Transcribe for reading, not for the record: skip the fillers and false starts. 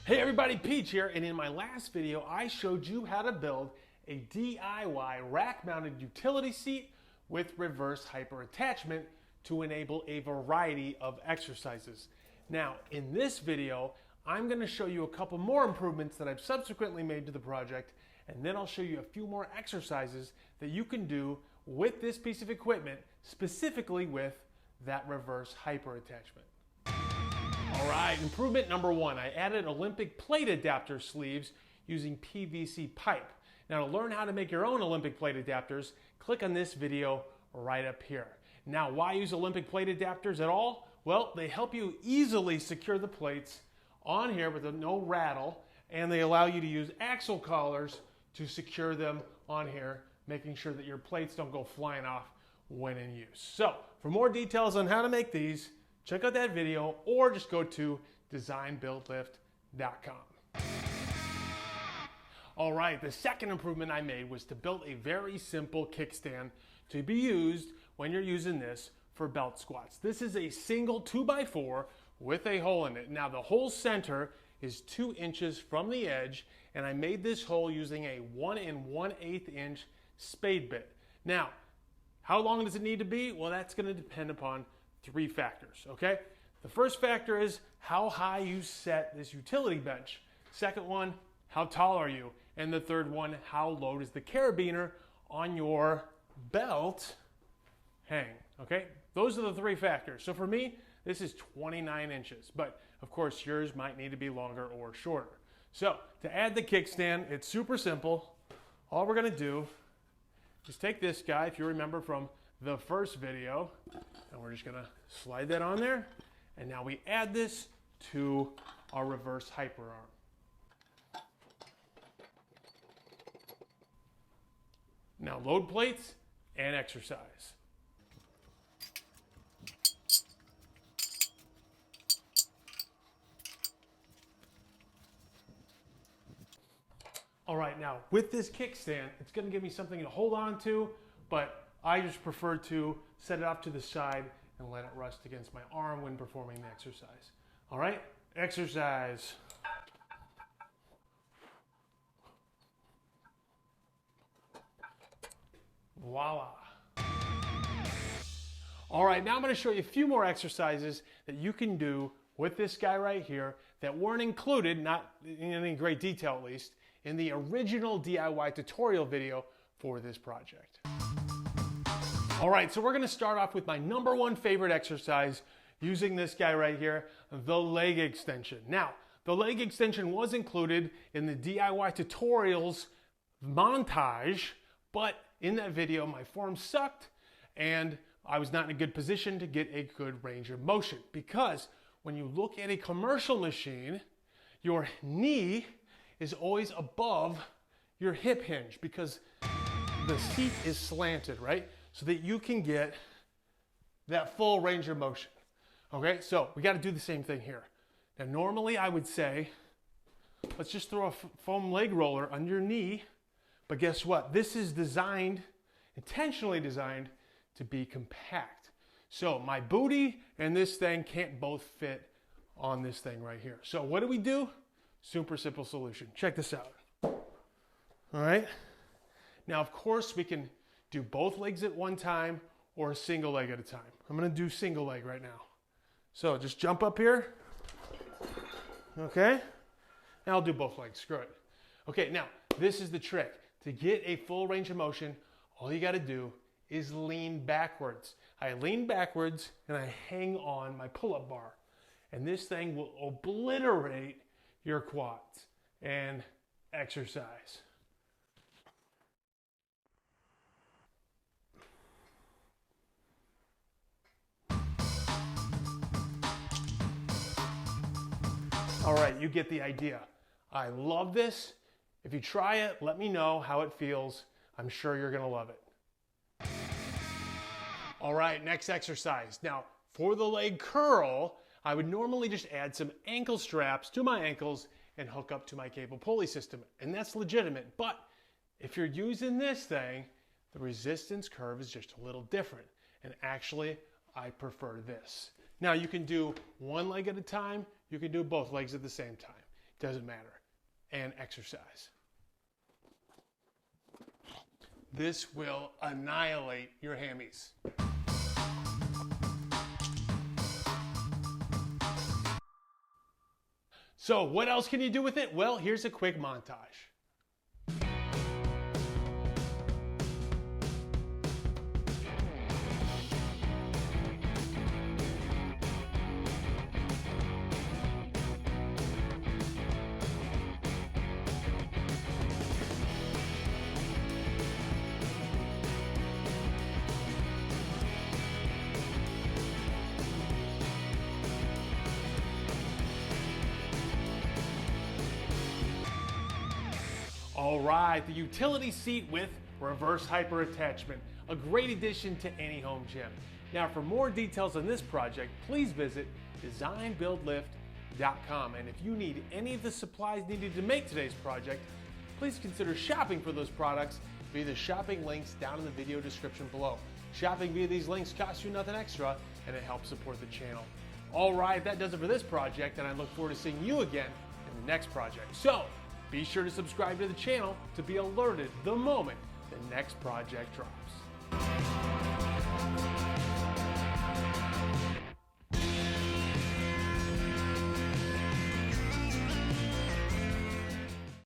Hey everybody, Peach here, and in my last video I showed you how to build a DIY rack-mounted utility seat with reverse hyper-attachment to enable a variety of exercises. Now in this video I'm going to show you a couple more improvements that I've subsequently made to the project, and then I'll show you a few more exercises that you can do with this piece of equipment, specifically with that reverse hyper-attachment. All right, improvement number one, I added Olympic plate adapter sleeves using PVC pipe. Now to learn how to make your own Olympic plate adapters, click on this video right up here. Now why use Olympic plate adapters at all? Well, they help you easily secure the plates on here with no rattle, and they allow you to use axle collars to secure them on here, making sure that your plates don't go flying off when in use. So for more details on how to make these, check out that video or just go to designbuildlift.com. All right, the second improvement I made was to build a very simple kickstand to be used when you're using this for belt squats. This is a single 2x4 with a hole in it. Now the hole center is 2 inches from the edge, and I made this hole using a 1 1/8 inch spade bit. Now, how long does it need to be? Well, that's going to depend upon 3 factors, okay? The first factor is how high you set this utility bench. Second one, how tall are you? And the third one, how low does the carabiner on your belt hang, okay? Those are the 3 factors. So for me, this is 29 inches, but of course yours might need to be longer or shorter. So to add the kickstand, it's super simple. All we're gonna do is take this guy, if you remember from the first video, and we're just gonna slide that on there, and now we add this to our reverse hyper arm. Now load plates and exercise. All right, now with this kickstand, it's gonna give me something to hold on to, but I just prefer to set it off to the side and let it rest against my arm when performing the exercise. All right, exercise. Voila. All right, now I'm going to show you a few more exercises that you can do with this guy right here that weren't included, not in any great detail at least, in the original DIY tutorial video for this project. All right, so we're going to start off with my number one favorite exercise using this guy right here, the leg extension. Now, the leg extension was included in the DIY tutorials montage, but in that video, my form sucked and I was not in a good position to get a good range of motion, because when you look at a commercial machine, your knee is always above your hip hinge because the seat is slanted, right? So that you can get that full range of motion. Okay, so we got to do the same thing here. Now normally I would say, let's just throw a foam leg roller under your knee, but guess what? This is designed, intentionally designed, to be compact. So my booty and this thing can't both fit on this thing right here. So what do? Super simple solution. Check this out. All right. Now, of course, we can do both legs at one time or a single leg at a time. I'm going to do single leg right now. So just jump up here. Okay. Now I'll do both legs. Screw it. Okay. Now, this is the trick. To get a full range of motion, all you got to do is lean backwards. I lean backwards and I hang on my pull-up bar. And this thing will obliterate your quads and exercise. All right, you get the idea. I love this. If you try it, let me know how it feels. I'm sure you're gonna love it. All right, next exercise. Now, for the leg curl, I would normally just add some ankle straps to my ankles and hook up to my cable pulley system, and that's legitimate. But if you're using this thing, the resistance curve is just a little different. And actually, I prefer this. Now you can do one leg at a time, you can do both legs at the same time. doesn't matter, and exercise. This will annihilate your hammies. So what else can you do with it? Well, here's a quick montage. All right, the utility seat with reverse hyper attachment, a great addition to any home gym. Now, for more details on this project, please visit designbuildlift.com. And if you need any of the supplies needed to make today's project, please consider shopping for those products via the shopping links down in the video description below. Shopping via these links costs you nothing extra, and it helps support the channel. All right, that does it for this project, and I look forward to seeing you again in the next project. So, be sure to subscribe to the channel to be alerted the moment the next project drops.